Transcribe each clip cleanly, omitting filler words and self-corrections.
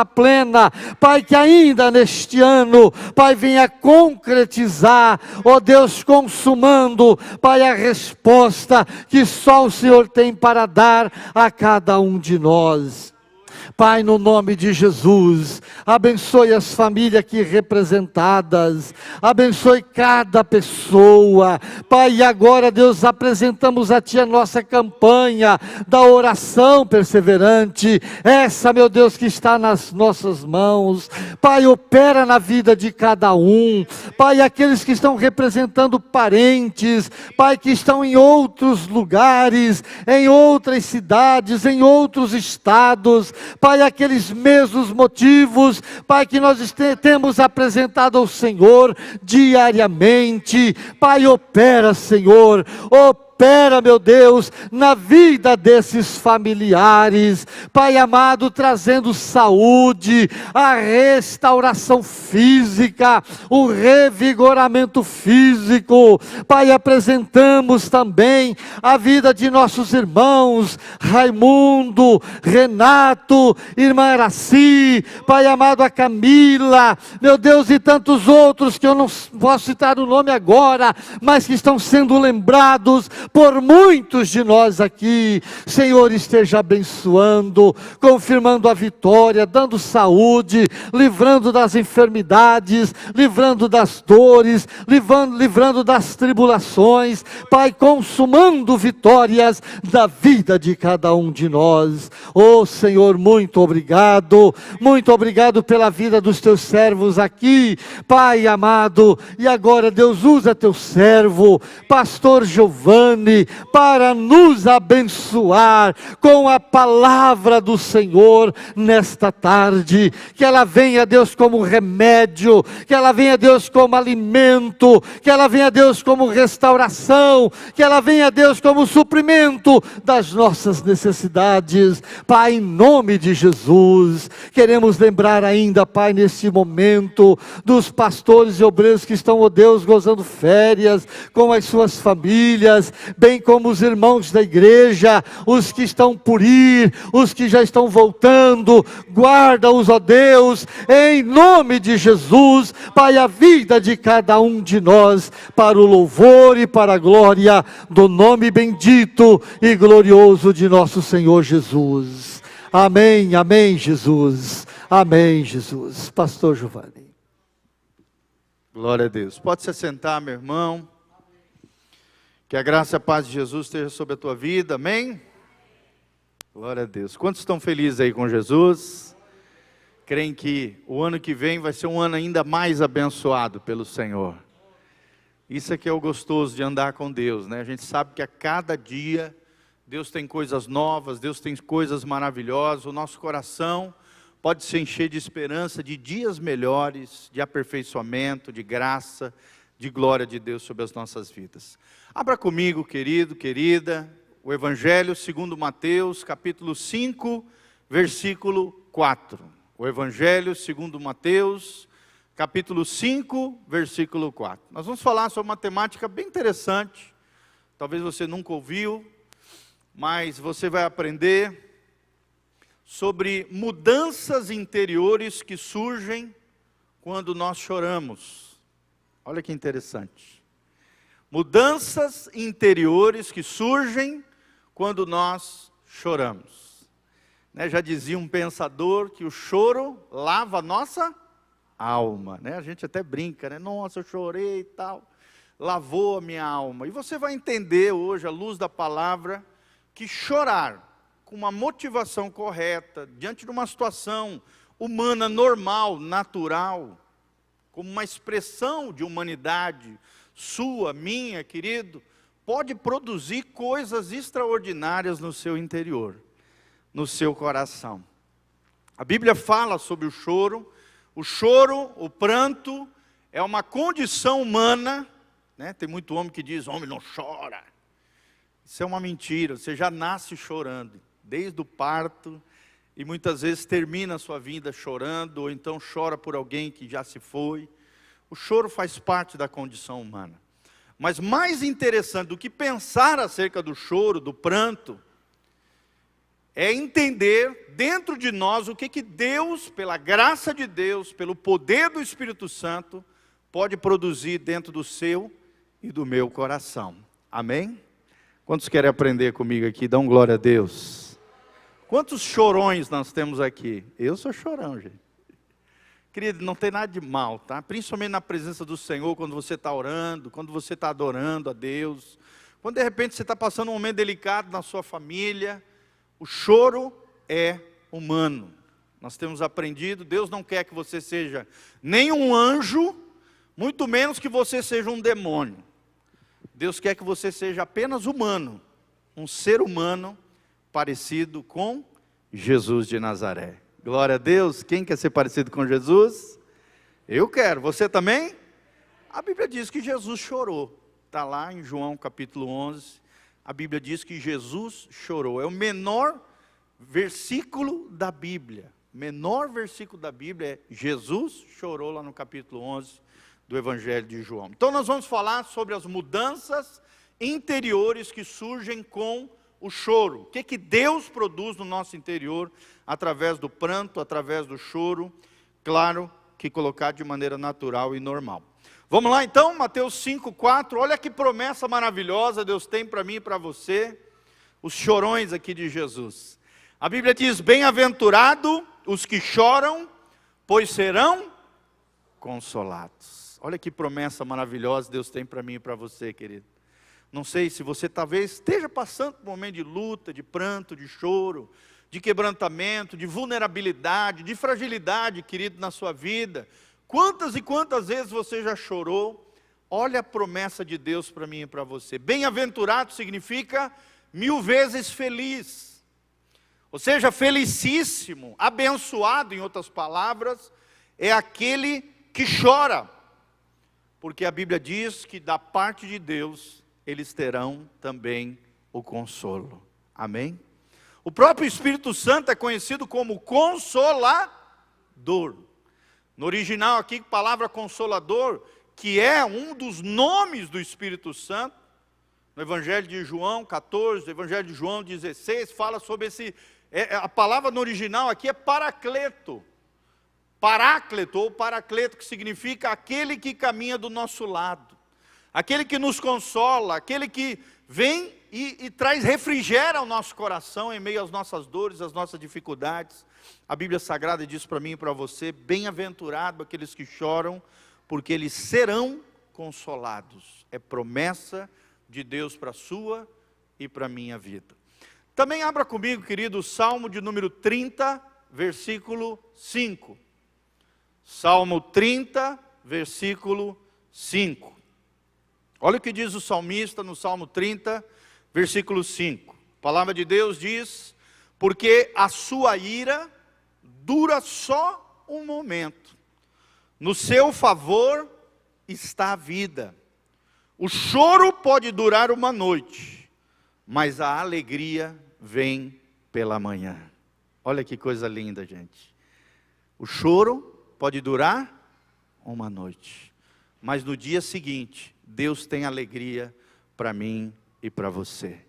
plena, Pai, que ainda neste ano, Pai, venha concretizar, ó Deus, consumando, Pai, a resposta que só o Senhor tem para dar a cada um de nós. Pai, no nome de Jesus, abençoe as famílias aqui representadas, abençoe cada pessoa, Pai, e agora, Deus, apresentamos a Ti a nossa campanha da oração perseverante, essa, meu Deus, que está nas nossas mãos, Pai, opera na vida de cada um, Pai, aqueles que estão representando parentes, Pai, que estão em outros lugares, em outras cidades, em outros estados, Pai, aqueles mesmos motivos, Pai, que nós temos apresentado ao Senhor diariamente, Pai, opera, Senhor, opera, meu Deus, na vida desses familiares, Pai amado, trazendo saúde, a restauração física, o revigoramento físico, Pai, apresentamos também a vida de nossos irmãos, Raimundo, Renato, irmã Araci, Pai amado, a Camila, meu Deus, e tantos outros que eu não posso citar o nome agora, mas que estão sendo lembrados por muitos de nós aqui. Senhor, esteja abençoando, confirmando a vitória, dando saúde, livrando das enfermidades, livrando das dores, livrando das tribulações, Pai, consumando vitórias da vida de cada um de nós. Oh Senhor, muito obrigado pela vida dos teus servos aqui, Pai amado, e agora Deus, usa teu servo, pastor Giovanni, para nos abençoar com a palavra do Senhor nesta tarde, que ela venha, Deus, como remédio, que ela venha, Deus, como alimento, que ela venha, Deus, como restauração, que ela venha, Deus, como suprimento das nossas necessidades, Pai, em nome de Jesus. Queremos lembrar ainda, Pai, neste momento, dos pastores e obreiros que estão, ó Deus, gozando férias, com as suas famílias, bem como os irmãos da igreja, os que estão por ir, os que já estão voltando, guarda-os, ó Deus, em nome de Jesus, Pai, a vida de cada um de nós, para o louvor e para a glória do nome bendito e glorioso de nosso Senhor Jesus. Amém, amém, Jesus, amém, Jesus. Pastor Giovanni. Glória a Deus. Pode se sentar, meu irmão. Que a graça e a paz de Jesus esteja sobre a tua vida, amém? Glória a Deus. Quantos estão felizes aí com Jesus? Creem que o ano que vem vai ser um ano ainda mais abençoado pelo Senhor. Isso é que é o gostoso de andar com Deus, né? A gente sabe que a cada dia Deus tem coisas novas, Deus tem coisas maravilhosas, o nosso coração pode se encher de esperança, de dias melhores, de aperfeiçoamento, de graça, de glória de Deus sobre as nossas vidas. Abra comigo, querido, querida, o Evangelho segundo Mateus, capítulo 5, versículo 4. O Evangelho segundo Mateus, capítulo 5, versículo 4. Nós vamos falar sobre uma temática bem interessante, talvez você nunca ouviu, mas você vai aprender sobre mudanças interiores que surgem quando nós choramos. Olha que interessante. Mudanças interiores que surgem quando nós choramos. Já dizia um pensador que o choro lava a nossa alma. A gente até brinca, né? Nossa, eu chorei e tal. Lavou a minha alma. E você vai entender hoje, à luz da palavra, que chorar com uma motivação correta, diante de uma situação humana, normal, natural, como uma expressão de humanidade, sua, minha, querido, pode produzir coisas extraordinárias no seu interior, no seu coração. A Bíblia fala sobre o choro, o pranto, é uma condição humana, né? Tem muito homem que diz, homem não chora. Isso é uma mentira, você já nasce chorando, desde o parto, e muitas vezes termina a sua vida chorando, ou então chora por alguém que já se foi. O choro faz parte da condição humana. Mas mais interessante do que pensar acerca do choro, do pranto, é entender dentro de nós o que Deus, pela graça de Deus, pelo poder do Espírito Santo, pode produzir dentro do seu e do meu coração. Amém? Quantos querem aprender comigo aqui? Dão glória a Deus. Quantos chorões nós temos aqui? Eu sou chorão, gente. Querido, não tem nada de mal, tá? Principalmente na presença do Senhor, quando você está orando, quando você está adorando a Deus, quando de repente você está passando um momento delicado na sua família. O choro é humano. Nós temos aprendido, Deus não quer que você seja nem um anjo, muito menos que você seja um demônio. Deus quer que você seja apenas humano, um ser humano parecido com Jesus de Nazaré. Glória a Deus. Quem quer ser parecido com Jesus? Eu quero. Você também? A Bíblia diz que Jesus chorou. Está lá em João capítulo 11. A Bíblia diz que Jesus chorou. É o menor versículo da Bíblia. O menor versículo da Bíblia é Jesus chorou, lá no capítulo 11 do Evangelho de João. Então nós vamos falar sobre as mudanças interiores que surgem com o choro. O que Deus produz no nosso interior através do pranto, através do choro. Claro que colocado de maneira natural e normal. Vamos lá então, Mateus 5:4, olha que promessa maravilhosa Deus tem para mim e para você, os chorões aqui de Jesus. A Bíblia diz, bem-aventurado os que choram, pois serão consolados. Olha que promessa maravilhosa Deus tem para mim e para você, querido. Não sei se você talvez esteja passando por um momento de luta, de pranto, de choro, de quebrantamento, de vulnerabilidade, de fragilidade, querido, na sua vida. Quantas e quantas vezes você já chorou? Olha a promessa de Deus para mim e para você. Bem-aventurado significa 1000 vezes feliz. Ou seja, felicíssimo, abençoado, em outras palavras, é aquele que chora. Porque a Bíblia diz que da parte de Deus, eles terão também o consolo. Amém? O próprio Espírito Santo é conhecido como Consolador. No original aqui, a palavra Consolador, que é um dos nomes do Espírito Santo, no Evangelho de João 14, no Evangelho de João 16, fala sobre esse, a palavra no original aqui é Paracleto. Parácleto ou Paracleto, que significa aquele que caminha do nosso lado. Aquele que nos consola, aquele que vem e traz refrigério ao nosso coração em meio às nossas dores, às nossas dificuldades. A Bíblia Sagrada diz para mim e para você, bem-aventurado aqueles que choram, porque eles serão consolados. É promessa de Deus para a sua e para a minha vida. Também abra comigo, querido, o Salmo de número 30, versículo 5. Salmo 30, versículo 5. Olha o que diz o salmista no Salmo 30, versículo 5. A palavra de Deus diz, porque a sua ira dura só um momento. No seu favor está a vida. O choro pode durar uma noite, mas a alegria vem pela manhã. Olha que coisa linda, gente. O choro pode durar uma noite, mas no dia seguinte, Deus tem alegria para mim e para você.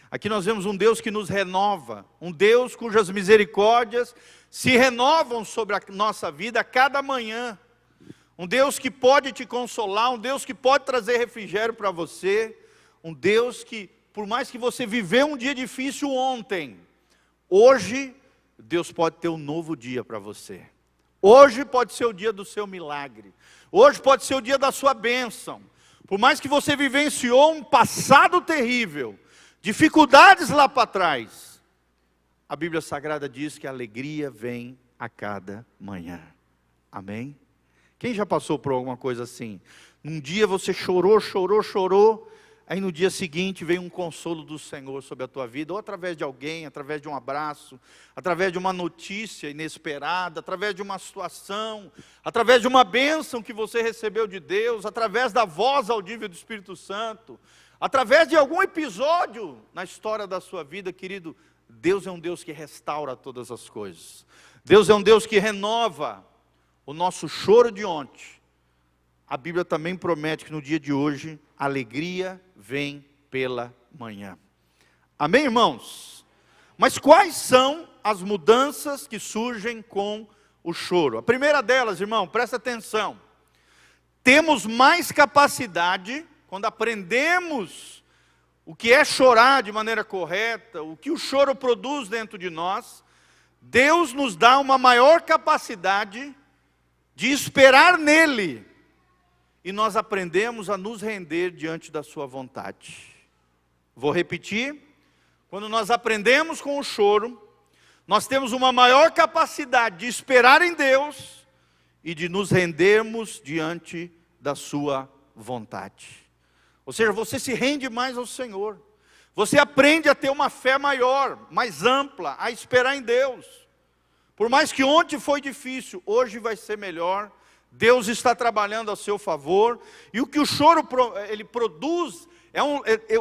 Aqui nós vemos um Deus que nos renova, um Deus cujas misericórdias se renovam sobre a nossa vida a cada manhã. Um Deus que pode te consolar, um Deus que pode trazer refrigério para você. Um Deus que, por mais que você viveu um dia difícil ontem, hoje Deus pode ter um novo dia para você. Hoje pode ser o dia do seu milagre. Hoje pode ser o dia da sua bênção. Por mais que você vivenciou um passado terrível, dificuldades lá para trás, a Bíblia Sagrada diz que a alegria vem a cada manhã. Amém? Quem já passou por alguma coisa assim? Um dia você chorou, aí no dia seguinte veio um consolo do Senhor sobre a tua vida, ou através de alguém, através de um abraço, através de uma notícia inesperada, através de uma situação, através de uma bênção que você recebeu de Deus, através da voz audível do Espírito Santo, através de algum episódio na história da sua vida, querido. Deus é um Deus que restaura todas as coisas. Deus é um Deus que renova o nosso choro de ontem. A Bíblia também promete que no dia de hoje, a alegria vem pela manhã. Amém, irmãos? Mas quais são as mudanças que surgem com o choro? A primeira delas, irmão, presta atenção. Temos mais capacidade, quando aprendemos o que é chorar de maneira correta, o que o choro produz dentro de nós, Deus nos dá uma maior capacidade de esperar nele, e nós aprendemos a nos render diante da sua vontade. Vou repetir. Quando nós aprendemos com o choro, nós temos uma maior capacidade de esperar em Deus e de nos rendermos diante da sua vontade. Ou seja, você se rende mais ao Senhor. Você aprende a ter uma fé maior, mais ampla, a esperar em Deus. Por mais que ontem foi difícil, hoje vai ser melhor. Deus está trabalhando a seu favor. E o que o choro ele produz,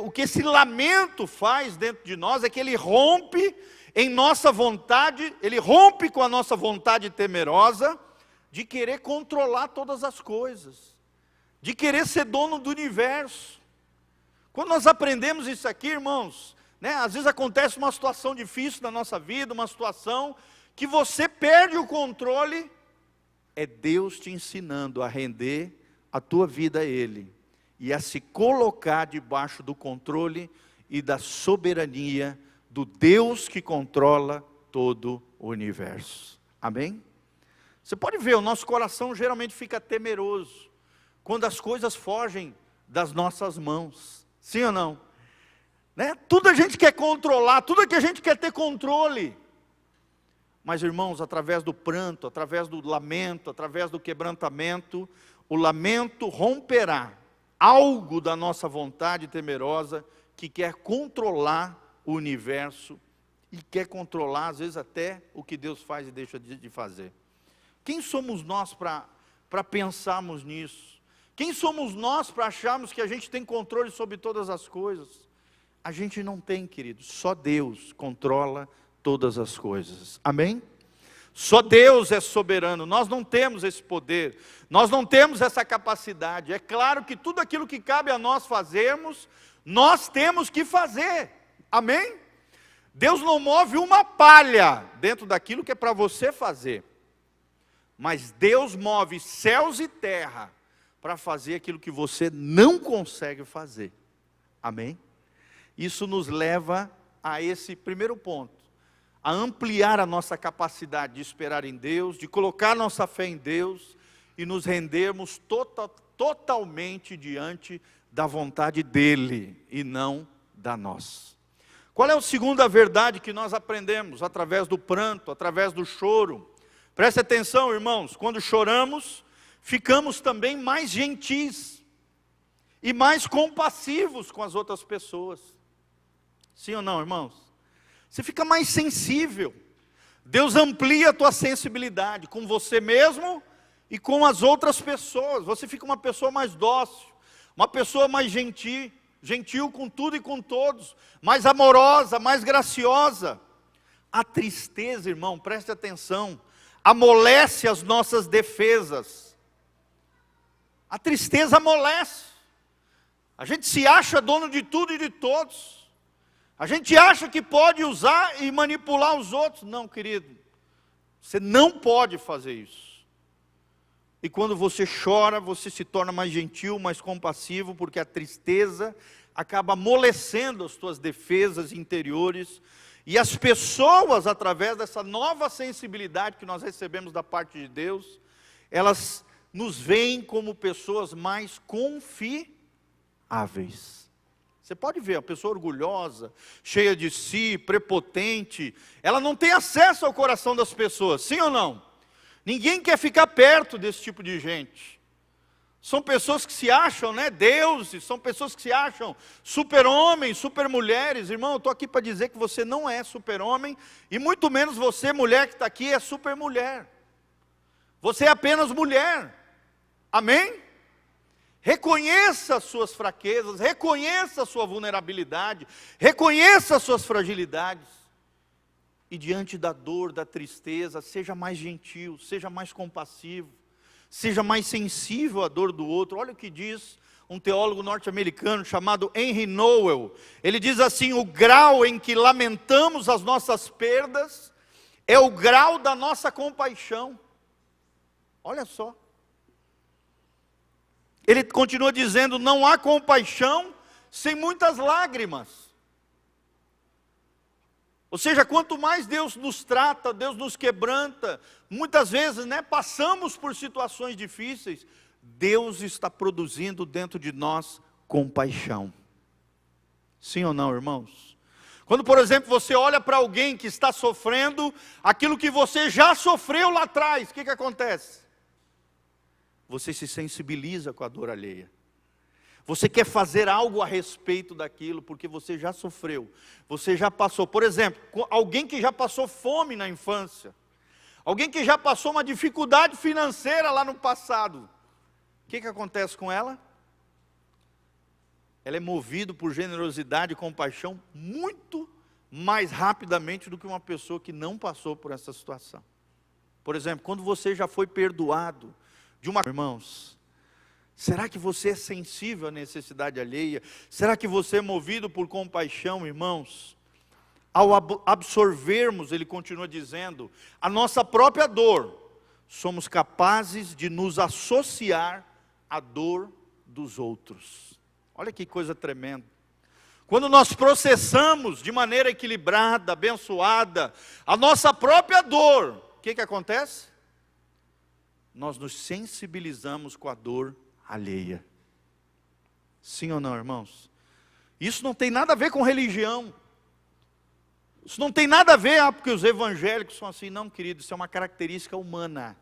o que esse lamento faz dentro de nós, é que ele rompe em nossa vontade, ele rompe com a nossa vontade temerosa, de querer controlar todas as coisas, de querer ser dono do universo. Quando nós aprendemos isso aqui, irmãos, às vezes acontece uma situação difícil na nossa vida, uma situação que você perde o controle, é Deus te ensinando a render a tua vida a Ele, e a se colocar debaixo do controle e da soberania do Deus que controla todo o universo. Amém? Você pode ver, o nosso coração geralmente fica temeroso quando as coisas fogem das nossas mãos. Sim ou não? Tudo a gente quer controlar, tudo que a gente quer ter controle. Mas, irmãos, através do pranto, através do lamento, através do quebrantamento, o lamento romperá algo da nossa vontade temerosa que quer controlar o universo e quer controlar, às vezes, até o que Deus faz e deixa de fazer. Quem somos nós para pensarmos nisso? Quem somos nós para acharmos que a gente tem controle sobre todas as coisas? A gente não tem, queridos. Só Deus controla todas as coisas. Amém? Só Deus é soberano. Nós não temos esse poder. Nós não temos essa capacidade. É claro que tudo aquilo que cabe a nós fazermos, nós temos que fazer. Amém? Deus não move uma palha dentro daquilo que é para você fazer. Mas Deus move céus e terra para fazer aquilo que você não consegue fazer. Amém? Isso nos leva a esse primeiro ponto. A ampliar a nossa capacidade de esperar em Deus, de colocar nossa fé em Deus e nos rendermos totalmente diante da vontade dEle e não da nossa. Qual é a segunda verdade que nós aprendemos através do pranto, através do choro? Preste atenção, irmãos, quando choramos, ficamos também mais gentis e mais compassivos com as outras pessoas. Sim ou não, irmãos? Você fica mais sensível. Deus amplia a tua sensibilidade com você mesmo e com as outras pessoas. Você fica uma pessoa mais dócil, uma pessoa mais gentil com tudo e com todos, mais amorosa, mais graciosa. A tristeza, irmão, preste atenção, amolece as nossas defesas. A tristeza amolece. A gente se acha dono de tudo e de todos. A gente acha que pode usar e manipular os outros. Não, querido, você não pode fazer isso. E quando você chora, você se torna mais gentil, mais compassivo, porque a tristeza acaba amolecendo as tuas defesas interiores. E as pessoas, através dessa nova sensibilidade que nós recebemos da parte de Deus, elas nos veem como pessoas mais confiáveis. Você pode ver, a pessoa orgulhosa, cheia de si, prepotente, ela não tem acesso ao coração das pessoas, sim ou não? Ninguém quer ficar perto desse tipo de gente. São pessoas que se acham, deuses, são pessoas que se acham super-homens, super-mulheres. Irmão, eu estou aqui para dizer que você não é super-homem, e muito menos você, mulher que está aqui, é super-mulher. Você é apenas mulher. Amém? Reconheça as suas fraquezas, reconheça a sua vulnerabilidade, reconheça as suas fragilidades. E diante da dor, da tristeza, seja mais gentil, seja mais compassivo, seja mais sensível à dor do outro. Olha o que diz um teólogo norte-americano chamado Henry Nouwen. Ele diz assim: o grau em que lamentamos as nossas perdas é o grau da nossa compaixão. Olha só. Ele continua dizendo: não há compaixão sem muitas lágrimas. Ou seja, quanto mais Deus nos trata, Deus nos quebranta, muitas vezes, passamos por situações difíceis, Deus está produzindo dentro de nós compaixão. Sim ou não, irmãos? Quando, por exemplo, você olha para alguém que está sofrendo aquilo que você já sofreu lá atrás, o que acontece? Você se sensibiliza com a dor alheia. Você quer fazer algo a respeito daquilo, porque você já sofreu, você já passou. Por exemplo, alguém que já passou fome na infância, alguém que já passou uma dificuldade financeira lá no passado, o que acontece com ela? Ela é movida por generosidade e compaixão muito mais rapidamente do que uma pessoa que não passou por essa situação. Por exemplo, quando você já foi perdoado de uma... Irmãos, será que você é sensível à necessidade alheia? Será que você é movido por compaixão, irmãos? Ao absorvermos, ele continua dizendo, a nossa própria dor, somos capazes de nos associar à dor dos outros. Olha que coisa tremenda. Quando nós processamos de maneira equilibrada, abençoada, a nossa própria dor, o que acontece? Nós nos sensibilizamos com a dor alheia. Sim ou não, irmãos? Isso não tem nada a ver com religião. Isso não tem nada a ver, porque os evangélicos são assim. Não, querido, isso é uma característica humana.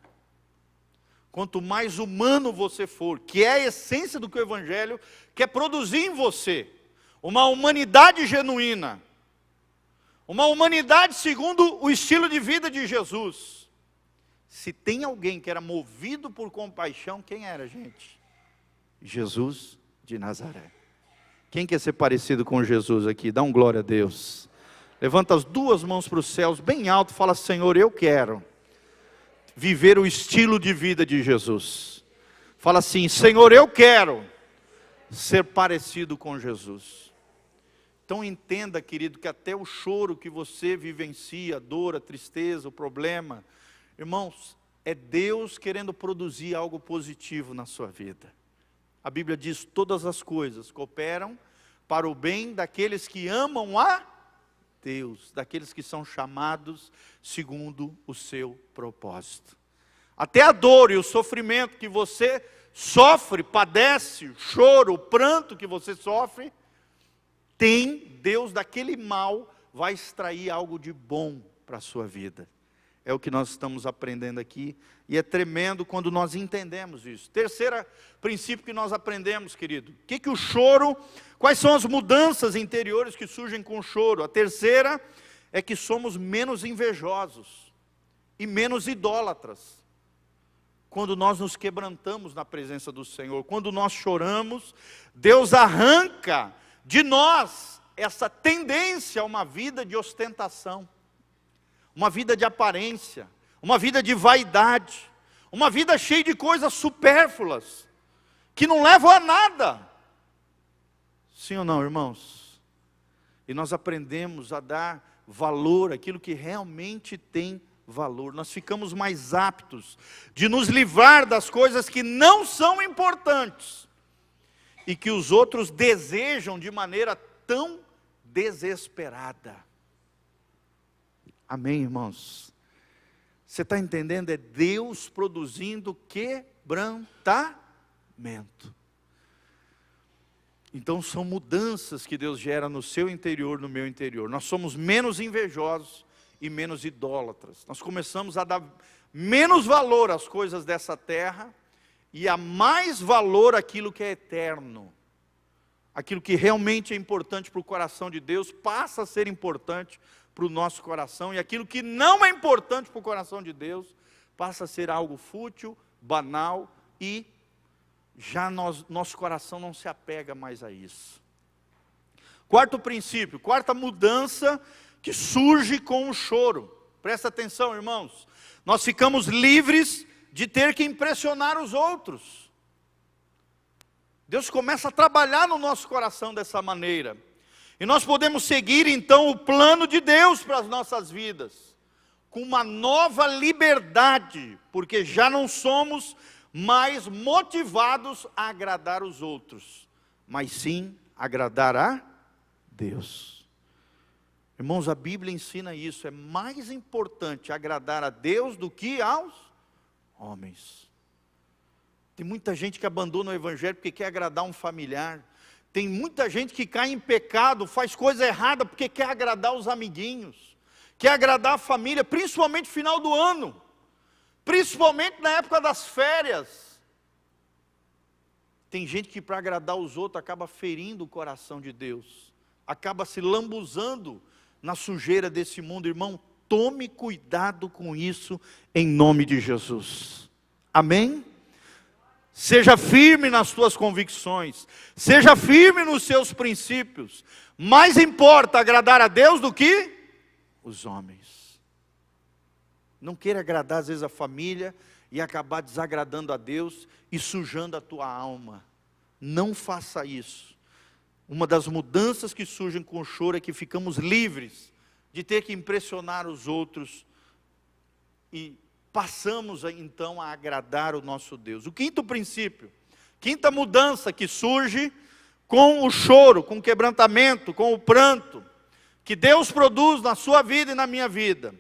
Quanto mais humano você for, que é a essência do que o evangelho quer produzir em você, uma humanidade genuína, uma humanidade segundo o estilo de vida de Jesus. Se tem alguém que era movido por compaixão, quem era, gente? Jesus de Nazaré. Quem quer ser parecido com Jesus aqui? Dá um glória a Deus. Levanta as duas mãos para os céus, bem alto, fala: Senhor, eu quero viver o estilo de vida de Jesus. Fala assim: Senhor, eu quero ser parecido com Jesus. Então entenda, querido, que até o choro que você vivencia, a dor, a tristeza, o problema, irmãos, é Deus querendo produzir algo positivo na sua vida. A Bíblia diz: todas as coisas cooperam para o bem daqueles que amam a Deus, daqueles que são chamados segundo o seu propósito. Até a dor e o sofrimento que você sofre, padece, o choro, o pranto que você sofre, Deus daquele mal vai extrair algo de bom para a sua vida. É o que nós estamos aprendendo aqui, e é tremendo quando nós entendemos isso. Terceiro princípio que nós aprendemos, querido: o choro, quais são as mudanças interiores que surgem com o choro? A terceira é que somos menos invejosos e menos idólatras. Quando nós nos quebrantamos na presença do Senhor, quando nós choramos, Deus arranca de nós essa tendência a uma vida de ostentação, uma vida de aparência, uma vida de vaidade, uma vida cheia de coisas supérfluas, que não levam a nada. Sim ou não, irmãos? E nós aprendemos a dar valor àquilo que realmente tem valor. Nós ficamos mais aptos de nos livrar das coisas que não são importantes e que os outros desejam de maneira tão desesperada. Amém, irmãos? Você está entendendo? É Deus produzindo quebrantamento. Então são mudanças que Deus gera no seu interior, no meu interior. Nós somos menos invejosos e menos idólatras. Nós começamos a dar menos valor às coisas dessa terra e a mais valor àquilo que é eterno. Aquilo que realmente é importante para o coração de Deus passa a ser importante para o nosso coração, e aquilo que não é importante para o coração de Deus passa a ser algo fútil, banal, e já nosso coração não se apega mais a isso. Quarto princípio, quarta mudança que surge com o choro. Presta atenção, irmãos. Nós ficamos livres de ter que impressionar os outros. Deus começa a trabalhar no nosso coração dessa maneira. E nós podemos seguir então o plano de Deus para as nossas vidas, com uma nova liberdade, porque já não somos mais motivados a agradar os outros, mas sim agradar a Deus. Irmãos, a Bíblia ensina isso, é mais importante agradar a Deus do que aos homens. Tem muita gente que abandona o Evangelho porque quer agradar um familiar. Tem muita gente que cai em pecado, faz coisa errada porque quer agradar os amiguinhos, quer agradar a família, principalmente no final do ano, principalmente na época das férias. Tem gente que para agradar os outros acaba ferindo o coração de Deus, acaba se lambuzando na sujeira desse mundo. Irmão, tome cuidado com isso em nome de Jesus. Amém? Seja firme nas tuas convicções, seja firme nos seus princípios. Mais importa agradar a Deus do que os homens. Não queira agradar às vezes a família e acabar desagradando a Deus e sujando a tua alma. Não faça isso. Uma das mudanças que surgem com o choro é que ficamos livres de ter que impressionar os outros e passamos então a agradar o nosso Deus. O quinto princípio, quinta mudança que surge com o choro, com o quebrantamento, com o pranto, que Deus produz na sua vida e na minha vida.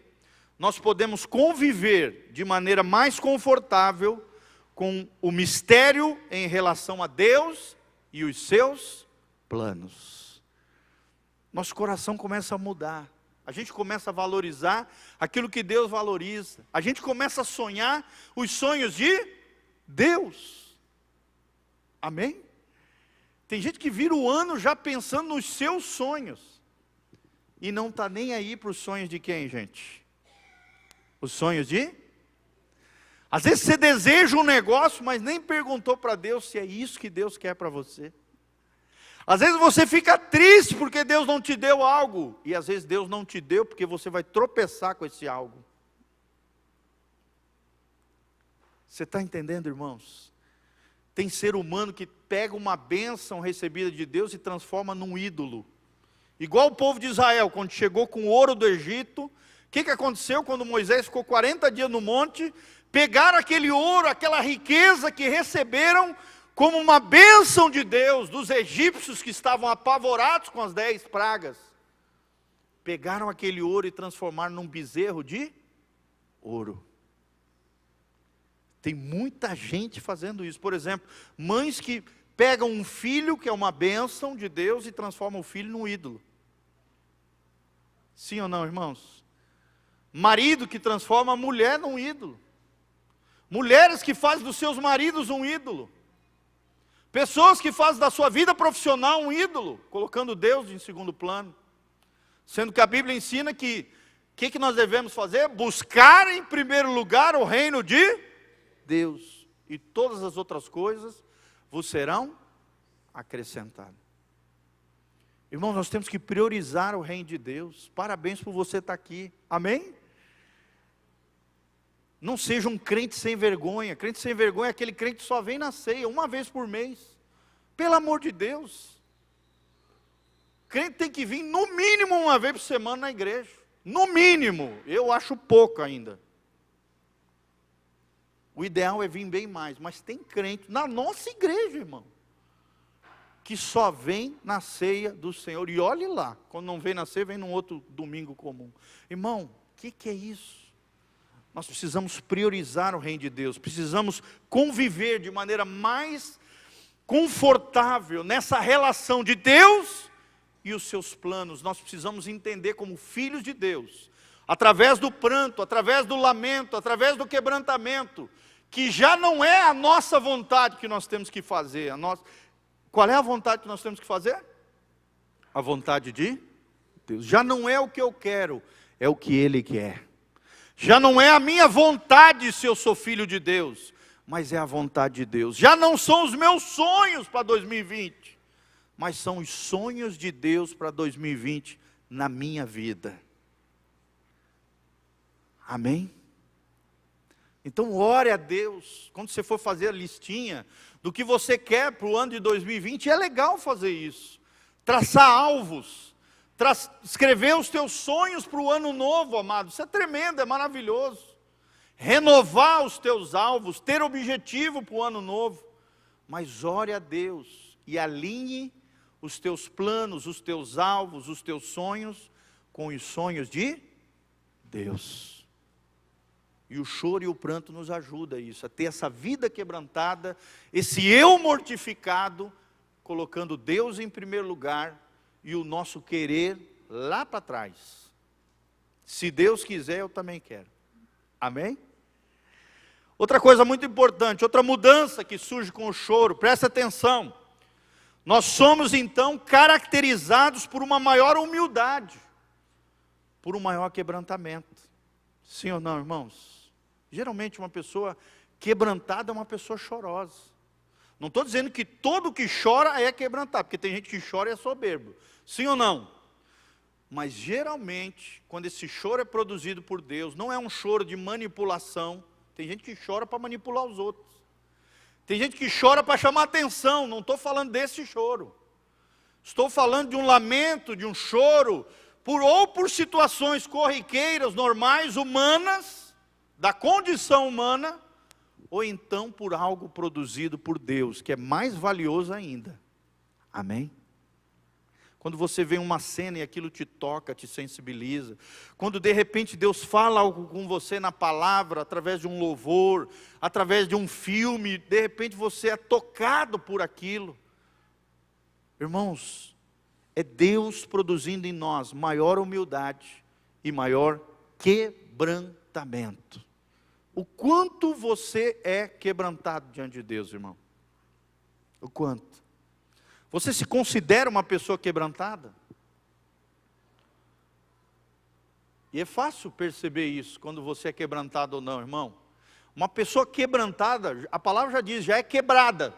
Nós podemos conviver de maneira mais confortável com o mistério em relação a Deus e os seus planos. Nosso coração começa a mudar. A gente começa a valorizar aquilo que Deus valoriza. A gente começa a sonhar os sonhos de Deus. Amém? Tem gente que vira o ano já pensando nos seus sonhos. E não está nem aí para os sonhos de quem, gente? Os sonhos de? Às vezes você deseja um negócio, mas nem perguntou para Deus se é isso que Deus quer para você. Às vezes você fica triste porque Deus não te deu algo. E às vezes Deus não te deu porque você vai tropeçar com esse algo. Você está entendendo, irmãos? Tem ser humano que pega uma bênção recebida de Deus e transforma num ídolo. Igual o povo de Israel, quando chegou com o ouro do Egito. O que aconteceu quando Moisés ficou 40 dias no monte? Pegaram aquele ouro, aquela riqueza que receberam como uma bênção de Deus, dos egípcios que estavam apavorados com as 10 pragas. Pegaram aquele ouro e transformaram num bezerro de ouro. Tem muita gente fazendo isso. Por exemplo, mães que pegam um filho, que é uma bênção de Deus, e transformam o filho num ídolo. Sim ou não, irmãos? Marido que transforma a mulher num ídolo. Mulheres que fazem dos seus maridos um ídolo. Pessoas que fazem da sua vida profissional um ídolo, colocando Deus em segundo plano. Sendo que a Bíblia ensina que o que nós devemos fazer? Buscar em primeiro lugar o reino de Deus. E todas as outras coisas vos serão acrescentadas. Irmãos, nós temos que priorizar o reino de Deus. Parabéns por você estar aqui. Amém? Não seja um crente sem vergonha. Crente sem vergonha é aquele crente que só vem na ceia uma vez por mês. Pelo amor de Deus. Crente tem que vir no mínimo uma vez por semana na igreja. No mínimo. Eu acho pouco ainda. O ideal é vir bem mais. Mas tem crente na nossa igreja, irmão, que só vem na ceia do Senhor. E olhe lá. Quando não vem na ceia, vem num outro domingo comum. Irmão, o que é isso? Nós precisamos priorizar o reino de Deus, precisamos conviver de maneira mais confortável nessa relação de Deus e os seus planos. Nós precisamos entender como filhos de Deus, através do pranto, através do lamento, através do quebrantamento, que já não é a nossa vontade que nós temos que fazer. Qual é a vontade que nós temos que fazer? A vontade de Deus. Já não é o que eu quero, é o que Ele quer. Já não é a minha vontade se eu sou filho de Deus, mas é a vontade de Deus. Já não são os meus sonhos para 2020, mas são os sonhos de Deus para 2020 na minha vida. Amém? Então ore a Deus, quando você for fazer a listinha do que você quer para o ano de 2020, é legal fazer isso. Traçar alvos, escrever os teus sonhos para o ano novo, amado, isso é tremendo, é maravilhoso. Renovar os teus alvos, ter objetivo para o ano novo, mas ore a Deus e alinhe os teus planos, os teus alvos, os teus sonhos com os sonhos de Deus. E o choro e o pranto nos ajudam a isso, a ter essa vida quebrantada, esse eu mortificado, colocando Deus em primeiro lugar e o nosso querer lá para trás. Se Deus quiser, eu também quero. Amém? Outra coisa muito importante, outra mudança que surge com o choro, presta atenção. Nós somos então caracterizados por uma maior humildade, por um maior quebrantamento. Sim ou não, irmãos? Geralmente uma pessoa quebrantada é uma pessoa chorosa. Não estou dizendo que todo que chora é quebrantado, porque tem gente que chora e é soberbo. Sim ou não? Mas geralmente, quando esse choro é produzido por Deus, não é um choro de manipulação. Tem gente que chora para manipular os outros. Tem gente que chora para chamar atenção. Não estou falando desse choro. Estou falando de um lamento, de um choro, ou por situações corriqueiras, normais, humanas, da condição humana, ou então por algo produzido por Deus, que é mais valioso ainda. Amém? Quando você vê uma cena e aquilo te toca, te sensibiliza, quando de repente Deus fala algo com você na palavra, através de um louvor, através de um filme, de repente você é tocado por aquilo. Irmãos, é Deus produzindo em nós maior humildade e maior quebrantamento. O quanto você é quebrantado diante de Deus, irmão? O quanto? Você se considera uma pessoa quebrantada? E é fácil perceber isso, quando você é quebrantado ou não, irmão. Uma pessoa quebrantada, a palavra já diz, já é quebrada.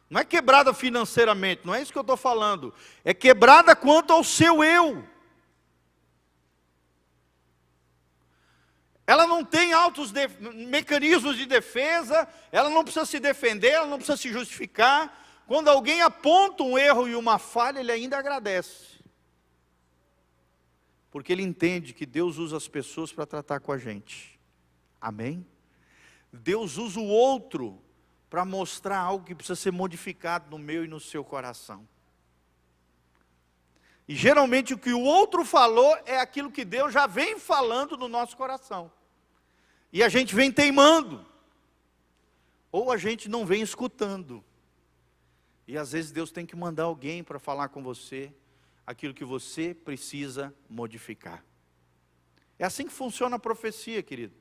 Não é quebrada financeiramente, não é isso que eu estou falando. É quebrada quanto ao seu eu. Ela não tem altos mecanismos de defesa, ela não precisa se defender, ela não precisa se justificar. Quando alguém aponta um erro e uma falha, ele ainda agradece. Porque ele entende que Deus usa as pessoas para tratar com a gente. Amém? Deus usa o outro para mostrar algo que precisa ser modificado no meu e no seu coração. E geralmente o que o outro falou é aquilo que Deus já vem falando no nosso coração. E a gente vem teimando. Ou a gente não vem escutando. E às vezes Deus tem que mandar alguém para falar com você aquilo que você precisa modificar. É assim que funciona a profecia, querido.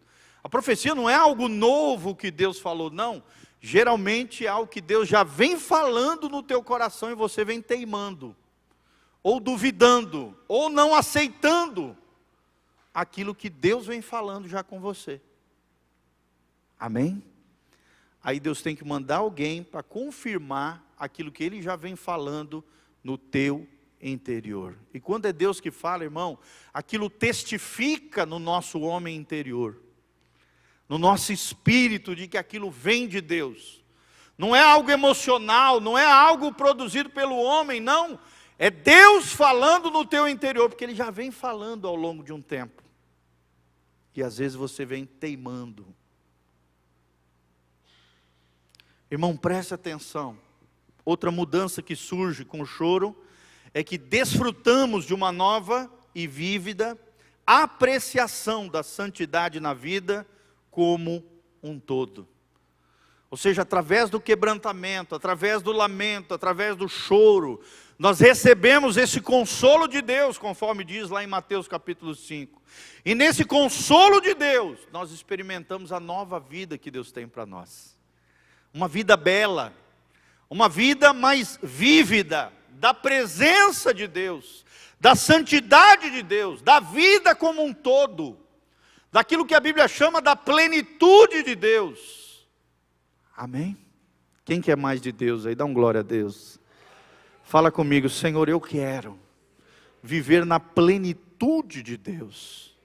A profecia não é algo novo que Deus falou, não. Geralmente é algo que Deus já vem falando no teu coração e você vem teimando, ou duvidando, ou não aceitando aquilo que Deus vem falando já com você. Amém? Aí Deus tem que mandar alguém para confirmar aquilo que Ele já vem falando no teu interior. E quando é Deus que fala, irmão, aquilo testifica no nosso homem interior, no nosso espírito, de que aquilo vem de Deus. Não é algo emocional, não é algo produzido pelo homem, não. É Deus falando no teu interior, porque Ele já vem falando ao longo de um tempo. E às vezes você vem teimando. Irmão, preste atenção. Outra mudança que surge com o choro é que desfrutamos de uma nova e vívida apreciação da santidade na vida como um todo. Ou seja, através do quebrantamento, através do lamento, através do choro, nós recebemos esse consolo de Deus, conforme diz lá em Mateus capítulo 5. E nesse consolo de Deus, nós experimentamos a nova vida que Deus tem para nós. Uma vida bela, uma vida mais vívida, da presença de Deus, da santidade de Deus, da vida como um todo, daquilo que a Bíblia chama da plenitude de Deus. Amém? Quem quer mais de Deus aí? Dá um glória a Deus. Fala comigo, Senhor, eu quero viver na plenitude de Deus.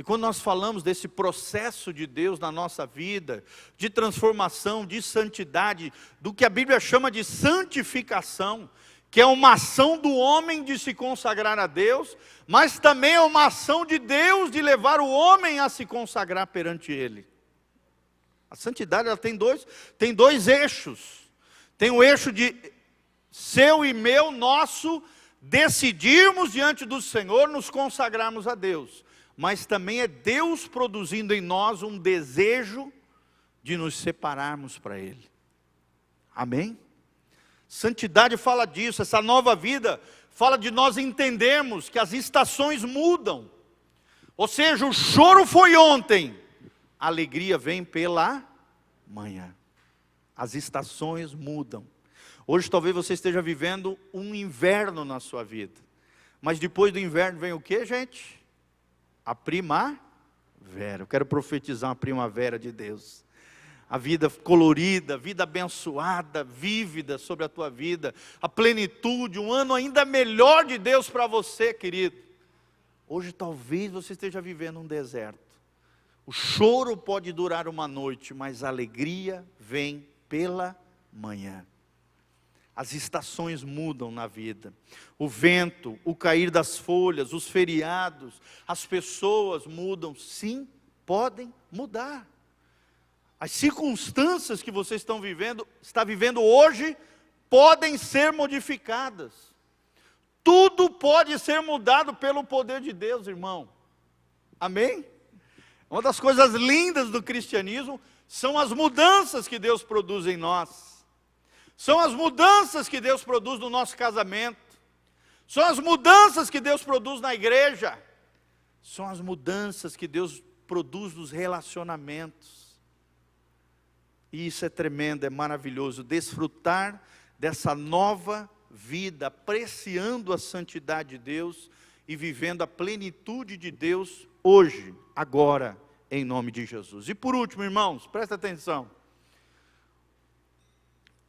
E quando nós falamos desse processo de Deus na nossa vida, de transformação, de santidade, do que a Bíblia chama de santificação, que é uma ação do homem de se consagrar a Deus, mas também é uma ação de Deus de levar o homem a se consagrar perante Ele. A santidade ela tem dois eixos. Tem o eixo de seu e meu, nosso, decidirmos diante do Senhor nos consagrarmos a Deus. Mas também é Deus produzindo em nós um desejo de nos separarmos para Ele. Amém? Santidade fala disso, essa nova vida fala de nós entendermos que as estações mudam. Ou seja, o choro foi ontem, a alegria vem pela manhã. As estações mudam. Hoje talvez você esteja vivendo um inverno na sua vida. Mas depois do inverno vem o que, gente? A primavera. Eu quero profetizar uma primavera de Deus. A vida colorida, a vida abençoada, vívida sobre a tua vida. A plenitude, um ano ainda melhor de Deus para você, querido. Hoje talvez você esteja vivendo um deserto. O choro pode durar uma noite, mas a alegria vem pela manhã. As estações mudam na vida. O vento, o cair das folhas, os feriados, as pessoas mudam. Sim, podem mudar. As circunstâncias que você está vivendo hoje, podem ser modificadas. Tudo pode ser mudado pelo poder de Deus, irmão. Amém? Uma das coisas lindas do cristianismo são as mudanças que Deus produz em nós. São as mudanças que Deus produz no nosso casamento. São as mudanças que Deus produz na igreja. São as mudanças que Deus produz nos relacionamentos. E isso é tremendo, é maravilhoso. Desfrutar dessa nova vida, apreciando a santidade de Deus e vivendo a plenitude de Deus hoje, agora, em nome de Jesus. E por último, irmãos, presta atenção.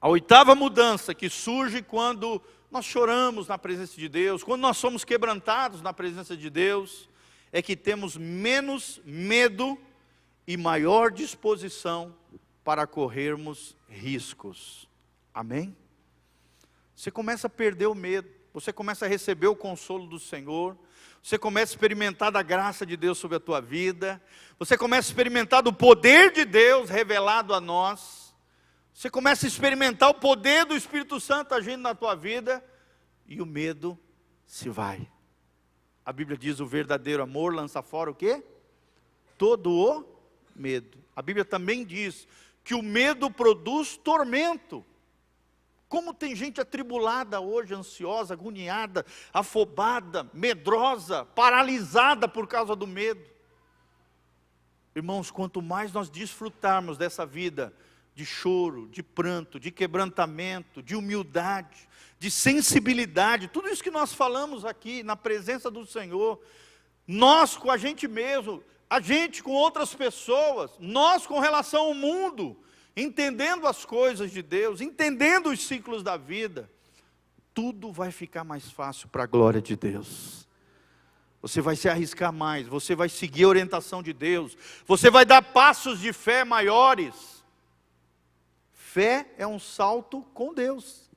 A oitava mudança que surge quando nós choramos na presença de Deus, quando nós somos quebrantados na presença de Deus, é que temos menos medo e maior disposição para corrermos riscos. Amém? Você começa a perder o medo, você começa a receber o consolo do Senhor, você começa a experimentar da graça de Deus sobre a tua vida, você começa a experimentar do poder de Deus revelado a nós, você começa a experimentar o poder do Espírito Santo agindo na tua vida, e o medo se vai. A Bíblia diz: o verdadeiro amor lança fora o quê? Todo o medo. A Bíblia também diz que o medo produz tormento. Como tem gente atribulada hoje, ansiosa, agoniada, afobada, medrosa, paralisada por causa do medo. Irmãos, quanto mais nós desfrutarmos dessa vida de choro, de pranto, de quebrantamento, de humildade, de sensibilidade, tudo isso que nós falamos aqui na presença do Senhor, nós com a gente mesmo, a gente com outras pessoas, nós com relação ao mundo, entendendo as coisas de Deus, entendendo os ciclos da vida, tudo vai ficar mais fácil para a glória de Deus. Você vai se arriscar mais, você vai seguir a orientação de Deus, você vai dar passos de fé maiores. Fé é um salto com Deus.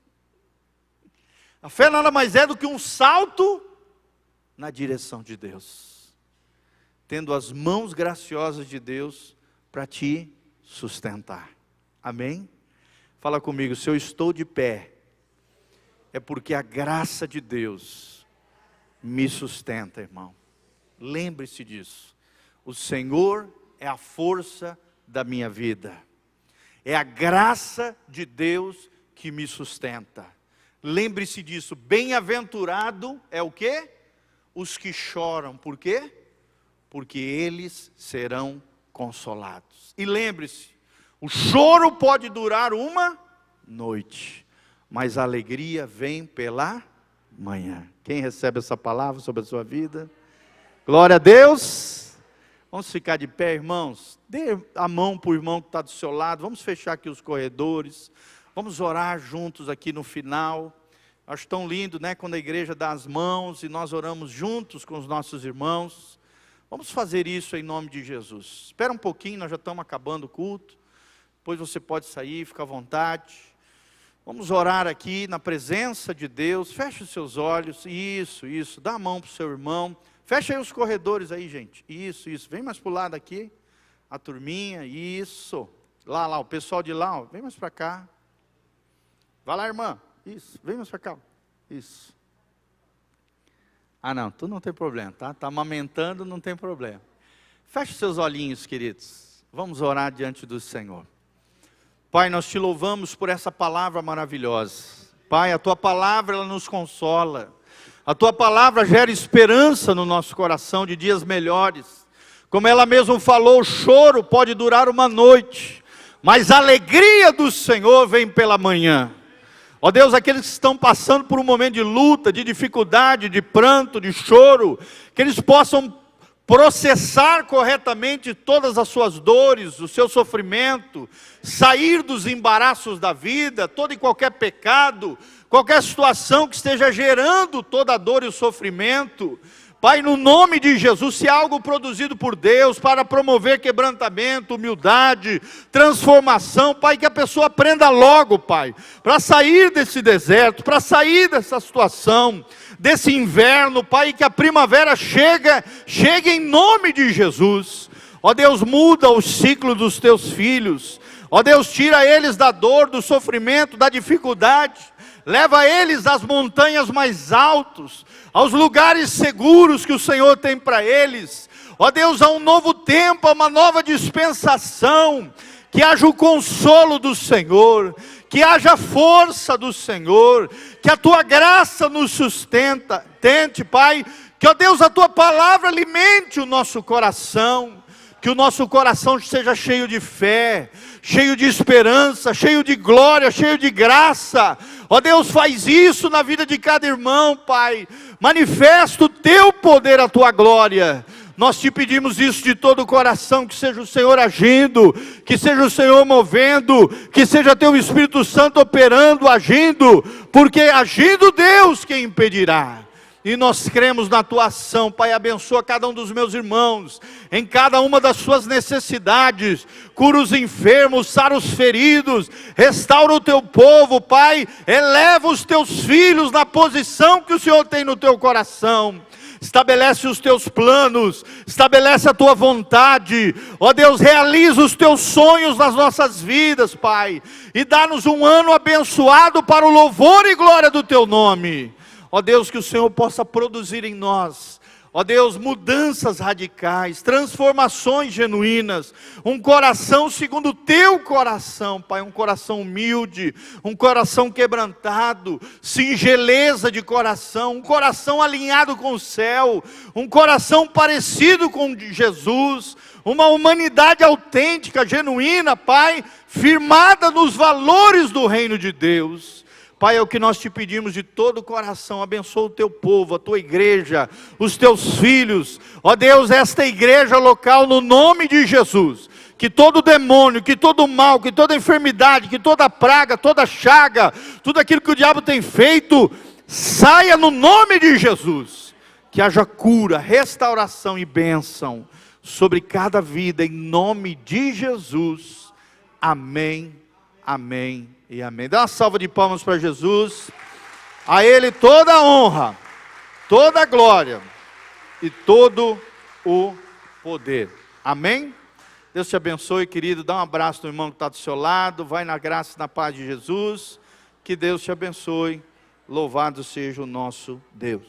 A fé nada mais é do que um salto na direção de Deus, tendo as mãos graciosas de Deus para te sustentar. Amém? Fala comigo: se eu estou de pé, é porque a graça de Deus me sustenta, irmão. Lembre-se disso. O Senhor é a força da minha vida. É a graça de Deus que me sustenta. Lembre-se disso. Bem-aventurado é o quê? Os que choram. Por quê? Porque eles serão consolados. E lembre-se, o choro pode durar uma noite, mas a alegria vem pela manhã. Quem recebe essa palavra sobre a sua vida? Glória a Deus. Vamos ficar de pé, irmãos. Dê a mão para o irmão que está do seu lado. Vamos fechar aqui os corredores. Vamos orar juntos aqui no final. Acho tão lindo, né? Quando a igreja dá as mãos e nós oramos juntos com os nossos irmãos. Vamos fazer isso em nome de Jesus. Espera um pouquinho, nós já estamos acabando o culto. Depois você pode sair, fica à vontade. Vamos orar aqui na presença de Deus. Feche os seus olhos. Isso. Dá a mão para o seu irmão. Fecha aí os corredores aí, gente. Isso. Vem mais para o lado aqui. A turminha, isso. Lá, o pessoal de lá, ó. Vem mais para cá. Vai lá, irmã. Isso, vem mais para cá. Isso. Ah, não, tu não tem problema, tá? Está amamentando, não tem problema. Feche seus olhinhos, queridos. Vamos orar diante do Senhor. Pai, nós te louvamos por essa palavra maravilhosa. Pai, a tua palavra, ela nos consola. A tua palavra gera esperança no nosso coração de dias melhores. Como ela mesma falou, o choro pode durar uma noite, mas a alegria do Senhor vem pela manhã. Ó Deus, aqueles que estão passando por um momento de luta, de dificuldade, de pranto, de choro, que eles possam processar corretamente todas as suas dores, o seu sofrimento, sair dos embaraços da vida, todo e qualquer pecado, qualquer situação que esteja gerando toda a dor e o sofrimento. Pai, no nome de Jesus, se há algo produzido por Deus para promover quebrantamento, humildade, transformação, Pai, que a pessoa aprenda logo, Pai, para sair desse deserto, para sair dessa situação, desse inverno, Pai, que a primavera chegue em nome de Jesus. Ó Deus, muda o ciclo dos teus filhos. Ó Deus, tira eles da dor, do sofrimento, da dificuldade. Leva eles às montanhas mais altas, aos lugares seguros que o Senhor tem para eles. Ó Deus, a um novo tempo, a uma nova dispensação. Que haja o consolo do Senhor, que haja força do Senhor, que a tua graça nos sustenta. Tente, Pai, que, ó Deus, a tua palavra alimente o nosso coração. Que o nosso coração seja cheio de fé, cheio de esperança, cheio de glória, cheio de graça. Ó Deus, faz isso na vida de cada irmão, Pai. Manifesta o teu poder, a tua glória. Nós te pedimos isso de todo o coração, que seja o Senhor agindo, que seja o Senhor movendo, que seja teu Espírito Santo operando, agindo, porque agindo Deus, quem impedirá? E nós cremos na tua ação, Pai. Abençoa cada um dos meus irmãos, em cada uma das suas necessidades. Cura os enfermos, sara os feridos, restaura o teu povo, Pai. Eleva os teus filhos na posição que o Senhor tem no teu coração. Estabelece os teus planos, estabelece a tua vontade. Ó Deus, realiza os teus sonhos nas nossas vidas, Pai. E dá-nos um ano abençoado para o louvor e glória do teu nome. Ó Deus, que o Senhor possa produzir em nós, ó Deus, mudanças radicais, transformações genuínas, um coração segundo o teu coração, Pai, um coração humilde, um coração quebrantado, singeleza de coração, um coração alinhado com o céu, um coração parecido com Jesus, uma humanidade autêntica, genuína, Pai, firmada nos valores do reino de Deus. Pai, é o que nós te pedimos de todo o coração. Abençoa o teu povo, a tua igreja, os teus filhos. Ó Deus, esta igreja local, no nome de Jesus. Que todo demônio, que todo mal, que toda enfermidade, que toda praga, toda chaga, tudo aquilo que o diabo tem feito, saia no nome de Jesus. Que haja cura, restauração e bênção sobre cada vida, em nome de Jesus. Amém, amém e amém. Dá uma salva de palmas para Jesus. A Ele toda a honra, toda a glória e todo o poder. Amém? Deus te abençoe, querido. Dá um abraço no irmão que está do seu lado. Vai na graça e na paz de Jesus. Que Deus te abençoe. Louvado seja o nosso Deus.